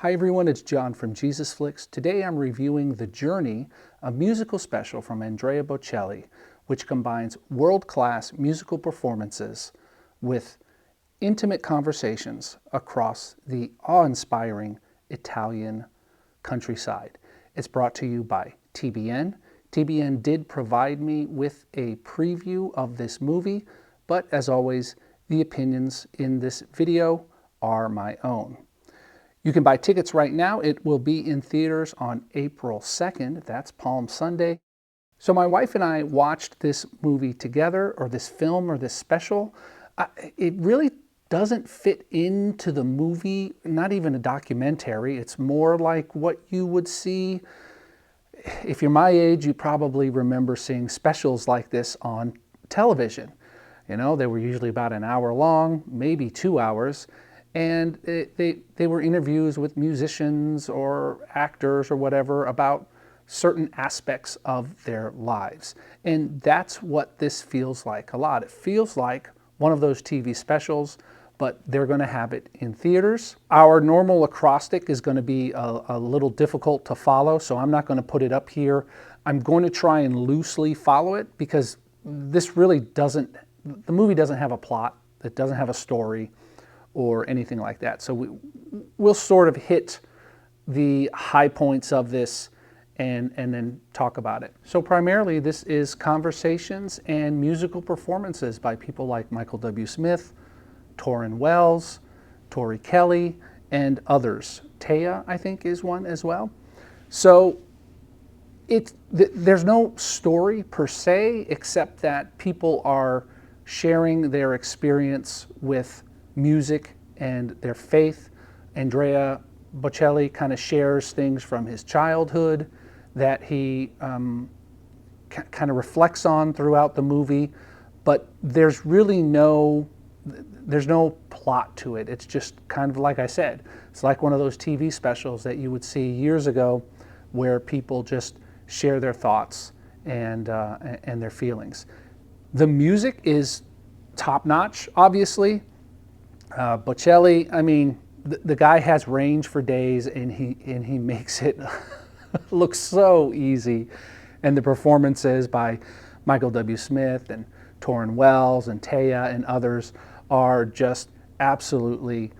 Hi everyone, it's John from Jesus Flicks. Today I'm reviewing The Journey, a musical special from Andrea Bocelli, which combines world-class musical performances with intimate conversations across the awe-inspiring Italian countryside. It's brought to you by TBN. TBN did provide me with a preview of this movie, but as always, the opinions in this video are my own. You can buy tickets right now. It will be in theaters on April 2nd. That's Palm Sunday. So my wife and I watched this movie together, or this film, or this special. It really doesn't fit into the movie, not even a documentary. It's more like what you would see. If you're my age, you probably remember seeing specials like this on television. You know, they were usually about an hour long, maybe 2 hours. And they were interviews with musicians or actors or whatever about certain aspects of their lives. And that's what this feels like a lot. It feels like one of those TV specials, but they're going to have it in theaters. Our normal acrostic is going to be a little difficult to follow, so I'm not going to put it up here. I'm going to try and loosely follow it because this really doesn't, the movie doesn't have a plot, it doesn't have a story or anything like that. So we'll sort of hit the high points of this and then talk about it. So primarily this is conversations and musical performances by people like Michael W. Smith, Tauren Wells, Tori Kelly, and others. TAYA, I think, is one as well. So there's no story per se, except that people are sharing their experience with music and their faith. Andrea Bocelli kind of shares things from his childhood that he kind of reflects on throughout the movie, but there's really no plot to it. It's just kind of like I said, it's like one of those TV specials that you would see years ago where people just share their thoughts and their feelings. The music is top-notch, obviously. Bocelli, I mean, the guy has range for days, and he makes it look so easy. And the performances by Michael W. Smith and Tauren Wells and TAYA and others are just absolutely,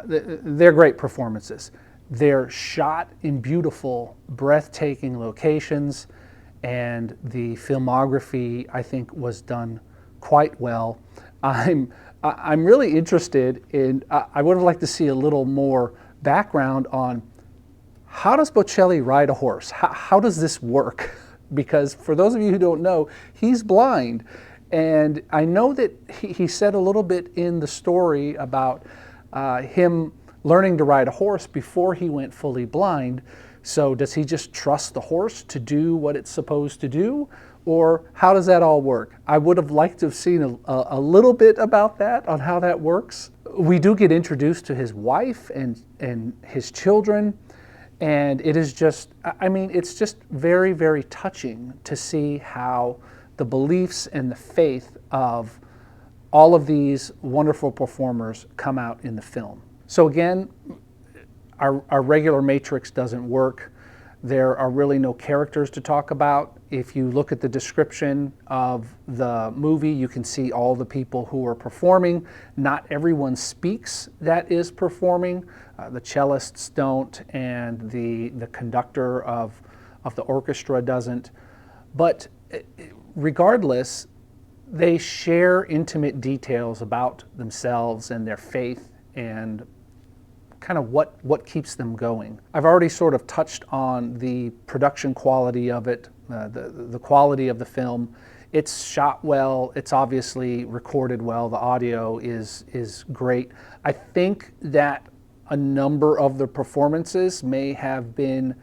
they're great performances. They're shot in beautiful, breathtaking locations, and the filmography, I think, was done quite well. I'm really interested in, I would have liked to see a little more background on how does Bocelli ride a horse? How does this work? Because for those of you who don't know, he's blind. And I know that he said a little bit in the story about him learning to ride a horse before he went fully blind. So does he just trust the horse to do what it's supposed to do? Or how does that all work? I would have liked to have seen a little bit about that, on how that works. We do get introduced to his wife and his children, and it is just, I mean, it's just very, very touching to see how the beliefs and the faith of all of these wonderful performers come out in the film. So again, our regular matrix doesn't work. There are really no characters to talk about. If you look at the description of the movie, you can see all the people who are performing. Not everyone speaks that is performing. The cellists don't, and the conductor of the orchestra doesn't. But regardless, they share intimate details about themselves and their faith and kind of what keeps them going. I've already sort of touched on the production quality of it, the quality of the film. It's shot well, it's obviously recorded well, the audio is great. I think that a number of the performances may have been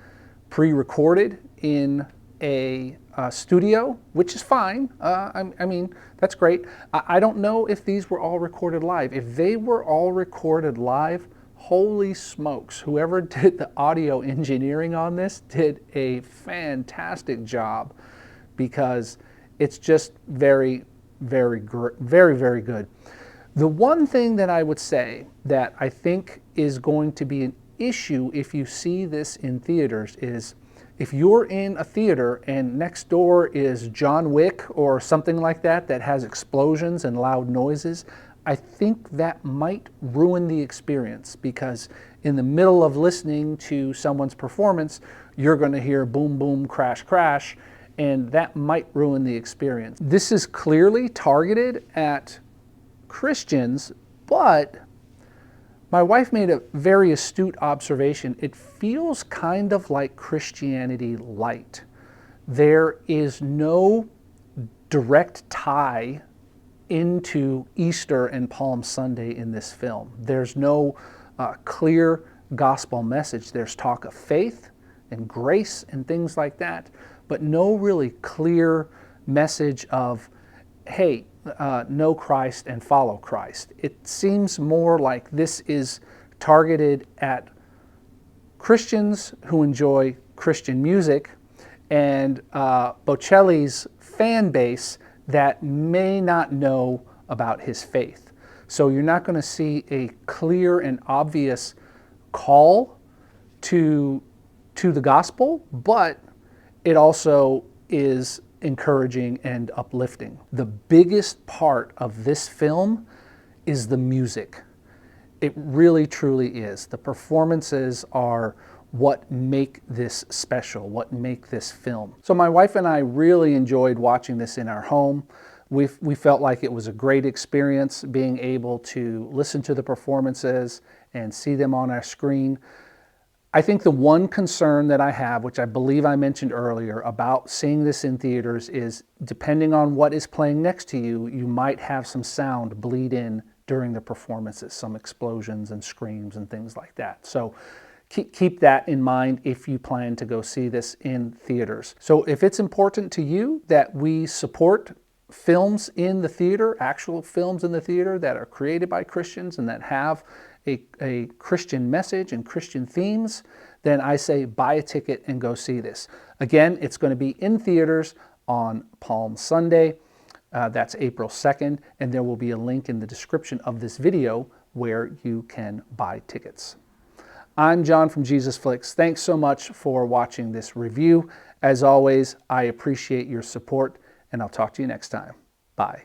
pre-recorded in a studio, which is fine. I mean, that's great. I don't know if these were all recorded live. If they were all recorded live, holy smokes, whoever did the audio engineering on this did a fantastic job, because it's just very, very, very good. The one thing that I would say that I think is going to be an issue if you see this in theaters is if you're in a theater and next door is John Wick or something like that that has explosions and loud noises, I think that might ruin the experience, because in the middle of listening to someone's performance, you're going to hear boom, boom, crash, crash, and that might ruin the experience. This is clearly targeted at Christians, but my wife made a very astute observation. It feels kind of like Christianity light. There is no direct tie into Easter and Palm Sunday in this film. There's no clear gospel message. There's talk of faith and grace and things like that, but no really clear message of, hey, know Christ and follow Christ. It seems more like this is targeted at Christians who enjoy Christian music and Bocelli's fan base that may not know about his faith. So you're not going to see a clear and obvious call to the gospel, but it also is encouraging and uplifting. The biggest part of this film is the music. It really, truly is. The performances are what make this special, what make this film. So my wife and I really enjoyed watching this in our home. We felt like it was a great experience being able to listen to the performances and see them on our screen. I think the one concern that I have, which I believe I mentioned earlier, about seeing this in theaters is, depending on what is playing next to you, you might have some sound bleed in during the performances, some explosions and screams and things like that. So keep that in mind if you plan to go see this in theaters. So if it's important to you that we support films in the theater, actual films in the theater that are created by Christians and that have a Christian message and Christian themes, then I say buy a ticket and go see this. Again, it's going to be in theaters on Palm Sunday. That's April 2nd, and there will be a link in the description of this video where you can buy tickets. I'm John from Jesus Flicks. Thanks so much for watching this review. As always, I appreciate your support, and I'll talk to you next time. Bye.